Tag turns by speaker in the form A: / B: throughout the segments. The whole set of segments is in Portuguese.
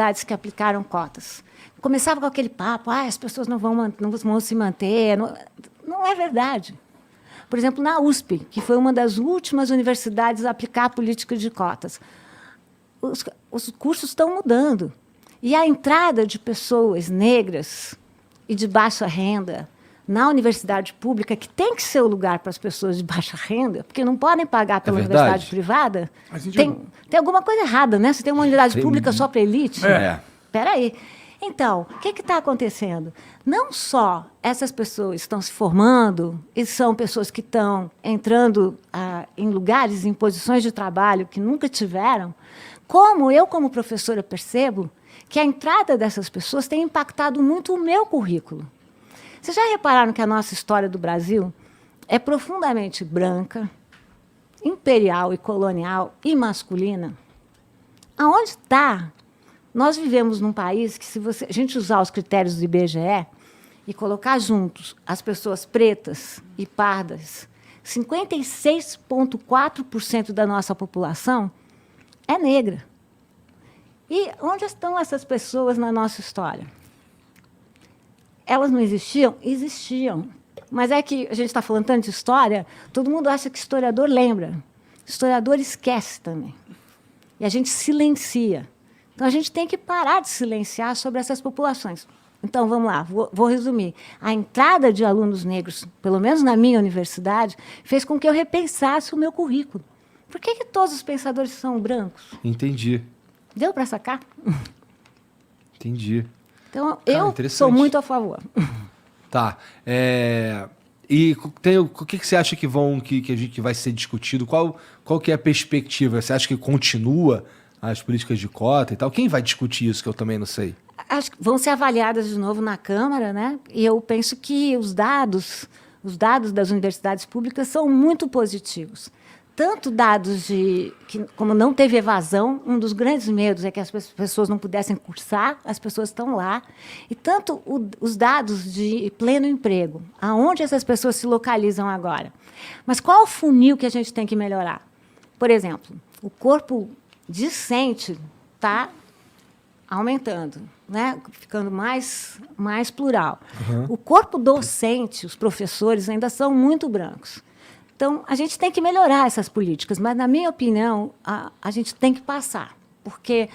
A: universidades que aplicaram cotas. Começava com aquele papo, as pessoas não vão se manter. Não é verdade. Por exemplo, na USP, que foi uma das últimas universidades a aplicar a política de cotas, os cursos estão mudando. E a entrada de pessoas negras e de baixa renda na universidade pública, que tem que ser o lugar para as pessoas de baixa renda, porque não podem pagar pela universidade privada, tem alguma coisa errada, né? Se tem uma universidade pública só para elite. Espera aí. Então, o que está acontecendo? Não só essas pessoas estão se formando e são pessoas que estão entrando em lugares, em posições de trabalho que nunca tiveram, como eu, como professora, percebo que a entrada dessas pessoas tem impactado muito o meu currículo. Vocês já repararam que a nossa história do Brasil é profundamente branca, imperial e colonial e masculina? Aonde está? Nós vivemos num país que, se a gente usar os critérios do IBGE e colocar juntos as pessoas pretas e pardas, 56,4% da nossa população é negra. E onde estão essas pessoas na nossa história? Elas não existiam? Existiam. Mas é que a gente está falando tanto de história, todo mundo acha que historiador lembra. Historiador esquece também. E a gente silencia. Então, a gente tem que parar de silenciar sobre essas populações. Então, vamos lá, vou resumir. A entrada de alunos negros, pelo menos na minha universidade, fez com que eu repensasse o meu currículo. Por que todos os pensadores são brancos?
B: Entendi.
A: Deu para sacar?
B: Entendi.
A: Então, eu sou muito a favor.
B: Tá. E o que você acha que a gente vai ser discutido? Qual que é a perspectiva? Você acha que continua as políticas de cota e tal? Quem vai discutir isso, que eu também não sei?
A: Acho que vão ser avaliadas de novo na Câmara, né? E eu penso que os dados das universidades públicas são muito positivos. Tanto dados que, como não teve evasão, um dos grandes medos é que as pessoas não pudessem cursar, as pessoas estão lá, e tanto os dados de pleno emprego, aonde essas pessoas se localizam agora. Mas qual o funil que a gente tem que melhorar? Por exemplo, o corpo discente está aumentando, né? Ficando mais plural. Uhum. O corpo docente, os professores, ainda são muito brancos. Então, a gente tem que melhorar essas políticas, mas, na minha opinião, a gente tem que passar, porque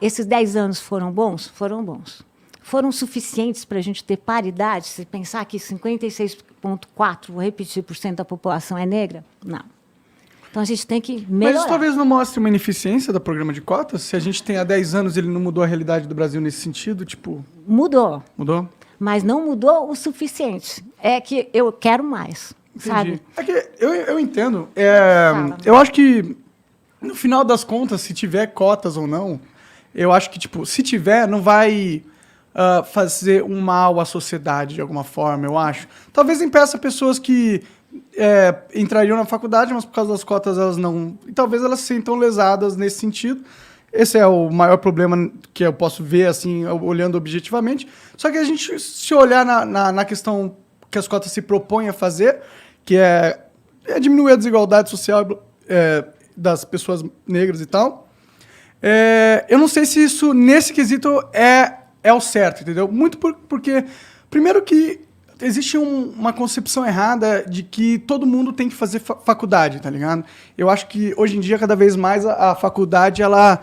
A: esses 10 anos foram bons? Foram bons. Foram suficientes para a gente ter paridade? Se pensar que 56,4%, vou repetir, por cento da população é negra? Não. Então, a gente tem que melhorar.
C: Mas isso talvez não mostre uma ineficiência do programa de cotas? Se a gente tem há 10 anos, ele não mudou a realidade do Brasil nesse sentido? Tipo...
A: Mudou.
C: Mudou?
A: Mas não mudou o suficiente. É que eu quero mais. Sabe?
C: É que eu entendo. Eu acho que, no final das contas, se tiver cotas ou não, eu acho que, tipo, se tiver, não vai fazer um mal à sociedade de alguma forma, eu acho. Talvez impeça pessoas que entrariam na faculdade, mas por causa das cotas elas não... E talvez elas se sintam lesadas nesse sentido. Esse é o maior problema que eu posso ver, assim, olhando objetivamente. Só que a gente, se olhar na questão que as cotas se propõem a fazer, que é diminuir a desigualdade social das pessoas negras e tal. Eu não sei se isso, nesse quesito, é o certo, entendeu? Muito porque, primeiro que existe uma concepção errada de que todo mundo tem que fazer faculdade, tá ligado? Eu acho que, hoje em dia, cada vez mais a faculdade, ela...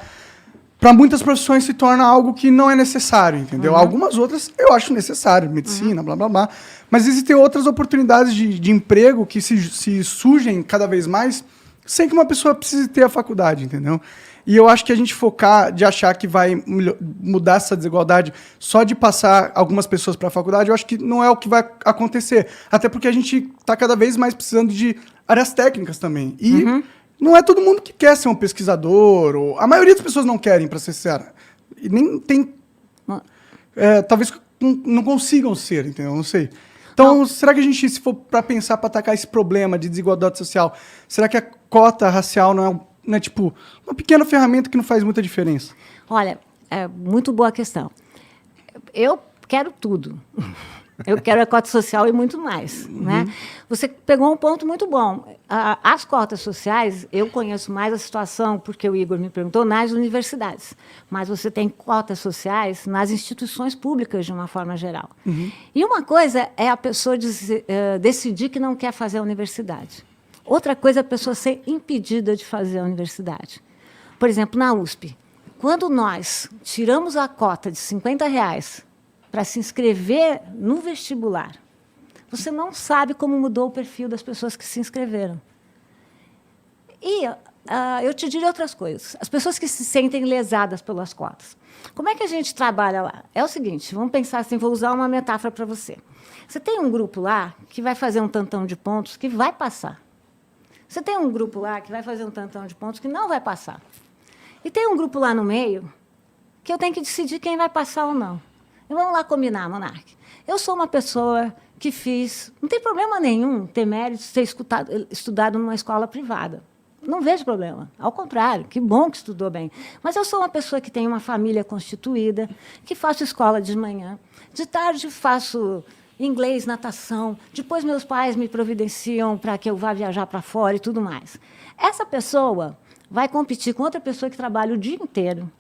C: para muitas profissões se torna algo que não é necessário, entendeu? Uhum. Algumas outras eu acho necessário, medicina, blá, blá, blá. Mas existem outras oportunidades de emprego que se surgem cada vez mais sem que uma pessoa precise ter a faculdade, entendeu? E eu acho que a gente focar de achar que vai mudar essa desigualdade só de passar algumas pessoas para a faculdade, eu acho que não é o que vai acontecer. Até porque a gente está cada vez mais precisando de áreas técnicas também. E... não é todo mundo que quer ser um pesquisador. Ou... A maioria das pessoas não querem, para ser sincera. E nem tem... talvez não consigam ser, entendeu? Não sei. Então, será que a gente, se for para pensar, para atacar esse problema de desigualdade social, será que a cota racial não é tipo, uma pequena ferramenta que não faz muita diferença?
A: Olha, muito boa questão. Eu quero tudo. Eu quero a cota social e muito mais. Né? Você pegou um ponto muito bom. As cotas sociais, eu conheço mais a situação, porque o Igor me perguntou, nas universidades. Mas você tem cotas sociais nas instituições públicas, de uma forma geral. E uma coisa é a pessoa decidir que não quer fazer a universidade. Outra coisa é a pessoa ser impedida de fazer a universidade. Por exemplo, na USP, quando nós tiramos a cota de R$ 50 para se inscrever no vestibular, você não sabe como mudou o perfil das pessoas que se inscreveram. E eu te diria outras coisas. As pessoas que se sentem lesadas pelas cotas. Como é que a gente trabalha lá? É o seguinte, vamos pensar assim, vou usar uma metáfora para você. Você tem um grupo lá que vai fazer um tantão de pontos que vai passar. Você tem um grupo lá que vai fazer um tantão de pontos que não vai passar. E tem um grupo lá no meio que eu tenho que decidir quem vai passar ou não. E vamos lá combinar, Monark. Eu sou uma pessoa que não tem problema nenhum ter mérito de ter estudado numa escola privada. Não vejo problema. Ao contrário, que bom que estudou bem. Mas eu sou uma pessoa que tem uma família constituída, que faço escola de manhã, de tarde faço inglês, natação, depois meus pais me providenciam para que eu vá viajar para fora e tudo mais. Essa pessoa vai competir com outra pessoa que trabalha o dia inteiro,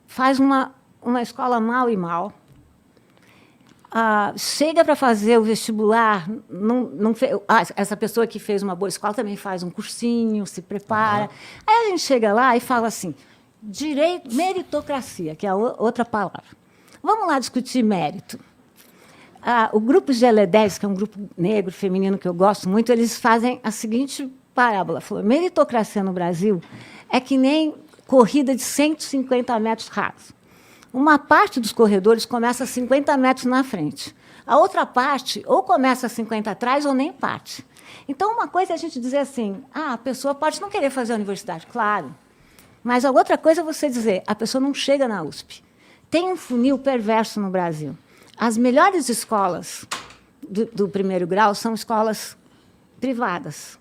A: faz uma escola mal e mal, chega para fazer o vestibular, essa pessoa que fez uma boa escola também faz um cursinho, se prepara. Aí a gente chega lá e fala assim, meritocracia, que é a outra palavra. Vamos lá discutir mérito. O grupo GL10, que é um grupo negro, feminino, que eu gosto muito, eles fazem a seguinte parábola. Falou, meritocracia no Brasil é que nem corrida de 150 metros rasos. Uma parte dos corredores começa a 50 metros na frente. A outra parte ou começa a 50 atrás ou nem parte. Então, uma coisa é a gente dizer assim, a pessoa pode não querer fazer a universidade, claro. Mas a outra coisa é você dizer, a pessoa não chega na USP. Tem um funil perverso no Brasil. As melhores escolas do primeiro grau são escolas privadas.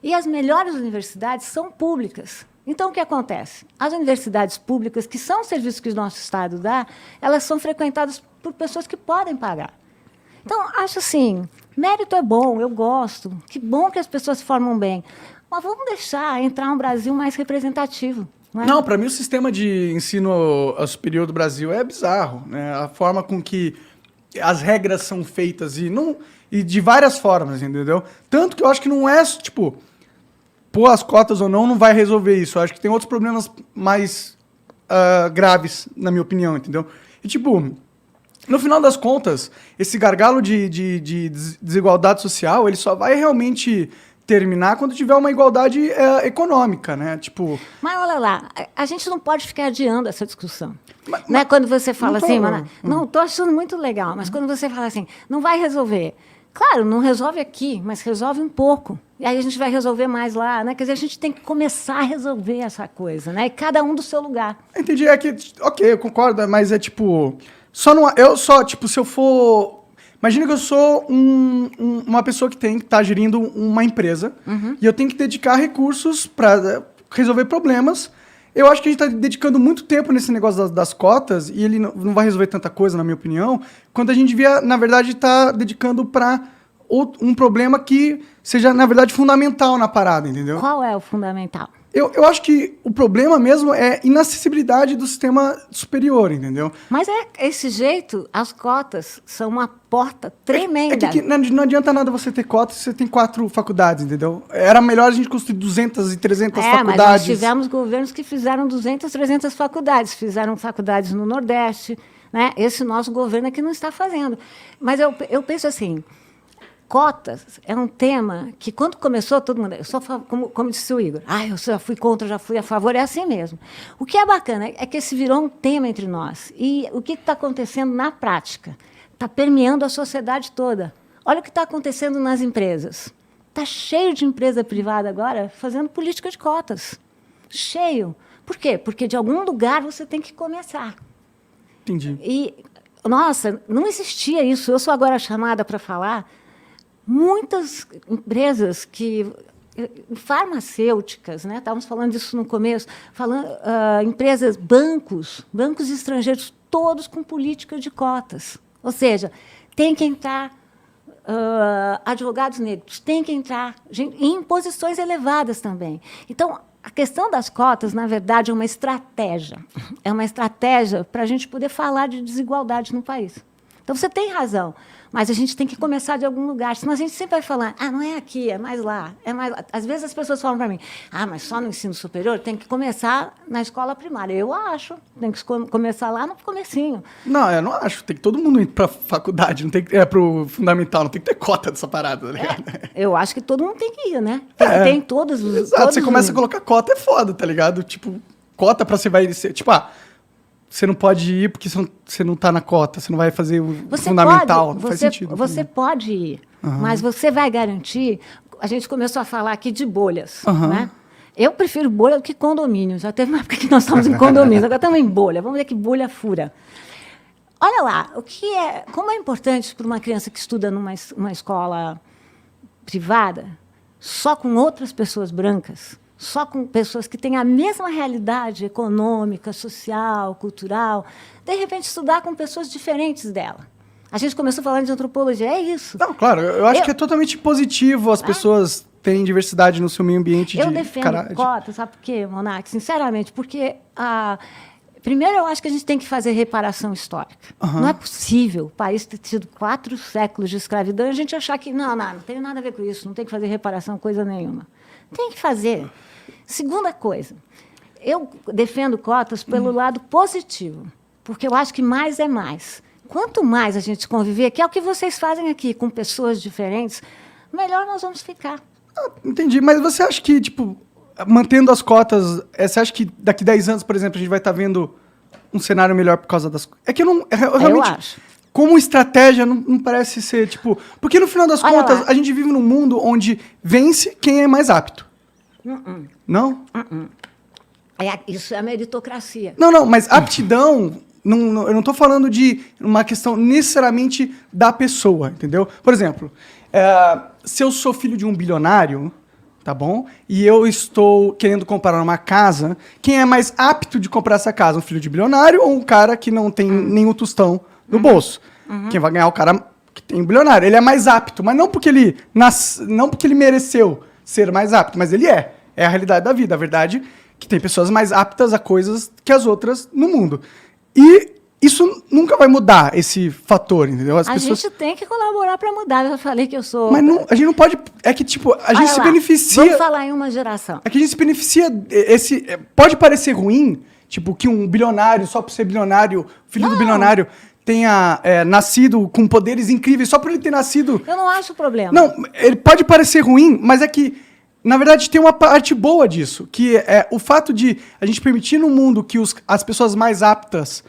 A: E as melhores universidades são públicas. Então, o que acontece? As universidades públicas, que são serviços que o nosso Estado dá, elas são frequentadas por pessoas que podem pagar. Então, acho assim, mérito é bom, eu gosto, que bom que as pessoas se formam bem, mas vamos deixar entrar um Brasil mais representativo.
C: Não, para mim o sistema de ensino superior do Brasil é bizarro, né? A forma com que as regras são feitas e de várias formas, entendeu? Tanto que eu acho que não é, tipo, pôr as cotas ou não vai resolver isso. Eu acho que tem outros problemas mais graves, na minha opinião, entendeu? E, tipo, no final das contas, esse gargalo de desigualdade social, ele só vai realmente terminar quando tiver uma igualdade econômica, né? Tipo...
A: Mas olha lá, a gente não pode ficar adiando essa discussão. Né? Quando você fala assim, não, estou achando muito legal, mas quando você fala assim, não vai resolver. Claro, não resolve aqui, mas resolve um pouco. E aí a gente vai resolver mais lá, né? Quer dizer, a gente tem que começar a resolver essa coisa, né? E cada um do seu lugar.
C: Entendi, é que, ok, eu concordo, mas é tipo... tipo, se eu for... Imagina que eu sou uma pessoa que tá gerindo uma empresa e eu tenho que dedicar recursos para resolver problemas. Eu acho que a gente está dedicando muito tempo nesse negócio das cotas e ele não vai resolver tanta coisa, na minha opinião, quando a gente devia, na verdade, estar dedicando para um problema que seja, na verdade, fundamental na parada, entendeu?
A: Qual é o fundamental?
C: Eu acho que o problema mesmo é inacessibilidade do sistema superior, entendeu?
A: Mas esse jeito, as cotas são uma porta tremenda.
C: É que não adianta nada você ter cotas se você tem 4 faculdades, entendeu? Era melhor a gente construir 200 e 300 faculdades.
A: Mas nós tivemos governos que fizeram 200, 300 faculdades. Fizeram faculdades no Nordeste, né? Esse nosso governo é que não está fazendo. Mas eu penso assim... Cotas é um tema que, quando começou, todo mundo... Como disse o Igor, eu já fui contra, já fui a favor, é assim mesmo. O que é bacana é que esse virou um tema entre nós. E o que está acontecendo na prática? Está permeando a sociedade toda. Olha o que está acontecendo nas empresas. Está cheio de empresa privada agora fazendo política de cotas. Cheio. Por quê? Porque, de algum lugar, você tem que começar.
C: Entendi.
A: E, nossa, não existia isso. Eu sou agora chamada para falar... Muitas empresas farmacêuticas, né? Estávamos falando disso no começo, empresas, bancos estrangeiros, todos com política de cotas. Ou seja, tem que entrar advogados negros, tem que entrar gente, em posições elevadas também. Então, a questão das cotas, na verdade, é uma estratégia. É uma estratégia para a gente poder falar de desigualdade no país. Então, você tem razão, mas a gente tem que começar de algum lugar, senão a gente sempre vai falar, não é aqui, é mais lá, é mais lá. Às vezes as pessoas falam para mim, mas só no ensino superior tem que começar na escola primária. Eu acho, tem que começar lá no comecinho.
C: Não, eu não acho. Tem que todo mundo ir para faculdade, não tem que pro fundamental, não tem que ter cota dessa parada, tá ligado?
A: Eu acho que todo mundo tem que ir, né? Tem que ter em todos os...
C: Exato,
A: todos
C: você começa a colocar cota, é foda, tá ligado? Tipo, cota pra você vai ser... Tipo, você não pode ir porque você não tá na cota, você não vai fazer o fundamental, não faz sentido.
A: Você pode ir, mas você vai garantir... A gente começou a falar aqui de bolhas, né? Eu prefiro bolha do que condomínio. Já teve uma época que nós estávamos em condomínio, agora estamos em bolha. Vamos ver que bolha fura. Olha lá, como é importante para uma criança que estuda numa escola privada, só com outras pessoas brancas, só com pessoas que têm a mesma realidade econômica, social, cultural, de repente estudar com pessoas diferentes dela. A gente começou falando de antropologia, é isso.
C: Não, claro, eu acho que é totalmente positivo as pessoas terem diversidade no seu meio ambiente.
A: Eu defendo cotas, sabe por quê, Monark? Sinceramente, porque primeiro eu acho que a gente tem que fazer reparação histórica. Não é possível o país ter tido 4 séculos de escravidão e a gente achar que não tem nada a ver com isso, não tem que fazer reparação coisa nenhuma. Tem que fazer. Segunda coisa, eu defendo cotas pelo lado positivo, porque eu acho que mais é mais. Quanto mais a gente conviver, que é o que vocês fazem aqui, com pessoas diferentes, melhor nós vamos ficar.
C: Entendi, mas você acha que, tipo, mantendo as cotas, você acha que daqui 10 anos, por exemplo, a gente vai estar vendo um cenário melhor por causa das... É que eu realmente...
A: Eu acho.
C: Como estratégia, não parece ser, tipo... Porque no final das contas, a gente vive num mundo onde vence quem é mais apto. Não?
A: Isso é a meritocracia.
C: Não, mas aptidão... eu não estou falando de uma questão necessariamente da pessoa, entendeu? Por exemplo, se eu sou filho de um bilionário, tá bom? E eu estou querendo comprar uma casa, quem é mais apto de comprar essa casa? Um filho de bilionário ou um cara que não tem nenhum tostão no bolso? Quem vai ganhar é o cara que tem um bilionário. Ele é mais apto, mas não porque ele mereceu ser mais apto, mas ele é. É a realidade da vida. A verdade é que tem pessoas mais aptas a coisas que as outras no mundo. E isso nunca vai mudar, esse fator, entendeu?
A: A gente tem que colaborar para mudar. Eu já falei que eu sou...
C: Mas a gente não pode... É que, tipo, a gente se beneficia...
A: Vamos falar em uma geração.
C: É que a gente se beneficia... Pode parecer ruim, tipo, que um bilionário, só por ser bilionário, filho do bilionário, tenha nascido com poderes incríveis, só por ele ter nascido...
A: Eu não acho problema.
C: Não, ele pode parecer ruim, mas é que, na verdade, tem uma parte boa disso, que é o fato de a gente permitir no mundo que as pessoas mais aptas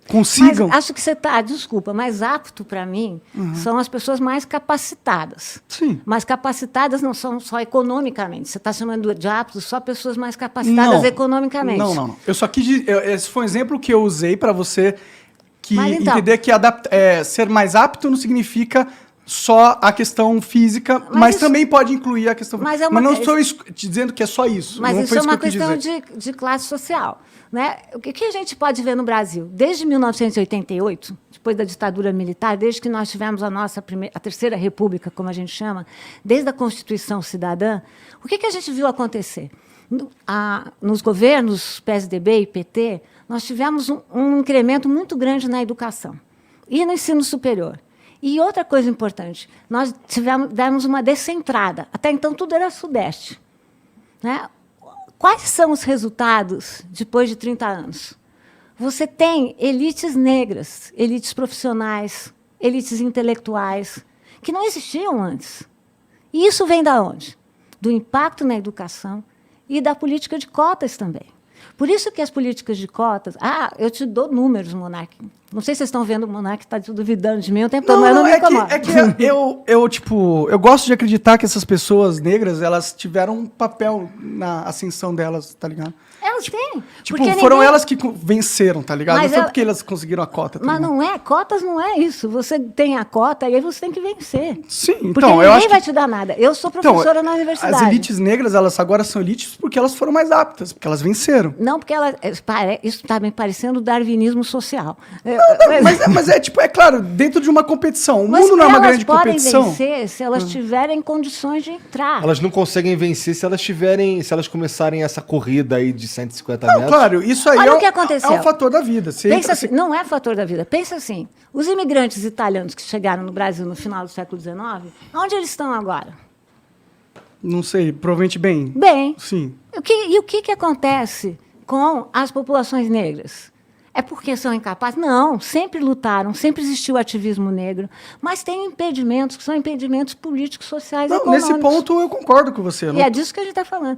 C: consigam...
A: Mas acho que você está... Desculpa, mais apto para mim são as pessoas mais capacitadas.
C: Sim.
A: Mas capacitadas não são só economicamente. Você está chamando de aptos só pessoas mais capacitadas economicamente.
C: Não. Eu só quis... Esse foi um exemplo que eu usei para você entender que ser mais apto não significa só a questão física, mas também pode incluir a questão... Mas não estou te dizendo que é só isso.
A: Mas
C: não
A: isso é uma questão de classe social. Né? O que a gente pode ver no Brasil? Desde 1988, depois da ditadura militar, desde que nós tivemos a Terceira República, como a gente chama, desde a Constituição Cidadã, o que a gente viu acontecer? Nos governos PSDB e PT, nós tivemos um incremento muito grande na educação e no ensino superior. E outra coisa importante, nós demos uma descentrada. Até então, tudo era Sudeste. Né? Quais são os resultados depois de 30 anos? Você tem elites negras, elites profissionais, elites intelectuais, que não existiam antes. E isso vem de onde? Do impacto na educação e da política de cotas também. Por isso que as políticas de cotas... eu te dou números, Monark. Não sei se vocês estão vendo, o Monark está duvidando de mim o tempo todo, mas não me incomoda.
C: Eu gosto de acreditar que essas pessoas negras, elas tiveram um papel na ascensão delas, tá ligado?
A: Elas têm.
C: Tipo,
A: Porque
C: foram
A: ninguém-
C: elas que venceram, tá ligado?
A: Mas
C: Não foi
A: ela-
C: porque elas conseguiram a cota. Tá
A: Mas
C: ligado?
A: não é, cotas não é isso. Você tem a cota e aí você tem que vencer.
C: Sim,
A: Porque
C: então,
A: ninguém
C: eu acho
A: vai
C: que...
A: te dar nada. Eu sou
C: Então,
A: professora na universidade.
C: as elites negras, elas agora são elites porque elas foram mais aptas, porque elas venceram.
A: Não, porque isso está me parecendo darwinismo social.
C: Mas é tipo, é claro, dentro de uma competição. O
A: Mas
C: mundo não é uma
A: elas
C: grande
A: podem
C: competição.
A: vencer se elas tiverem condições de entrar.
B: Elas não conseguem vencer se elas começarem essa corrida aí de 150
C: Não,
B: metros.
C: claro, isso aí
A: Olha
C: é,
A: o que aconteceu.
C: é um fator da vida. Você
A: Pensa
C: entra-
A: assim, não é fator da vida. Pensa assim, os imigrantes italianos que chegaram no Brasil no final do século XIX, onde eles estão agora?
C: Não sei, provavelmente bem.
A: Bem.
C: Sim.
A: E o que acontece com as populações negras? É porque são incapazes? Não, sempre lutaram, sempre existiu ativismo negro, mas tem impedimentos que são impedimentos políticos, sociais e
C: Não,
A: econômicos.
C: nesse ponto eu concordo com você.
A: E é disso que a gente está falando.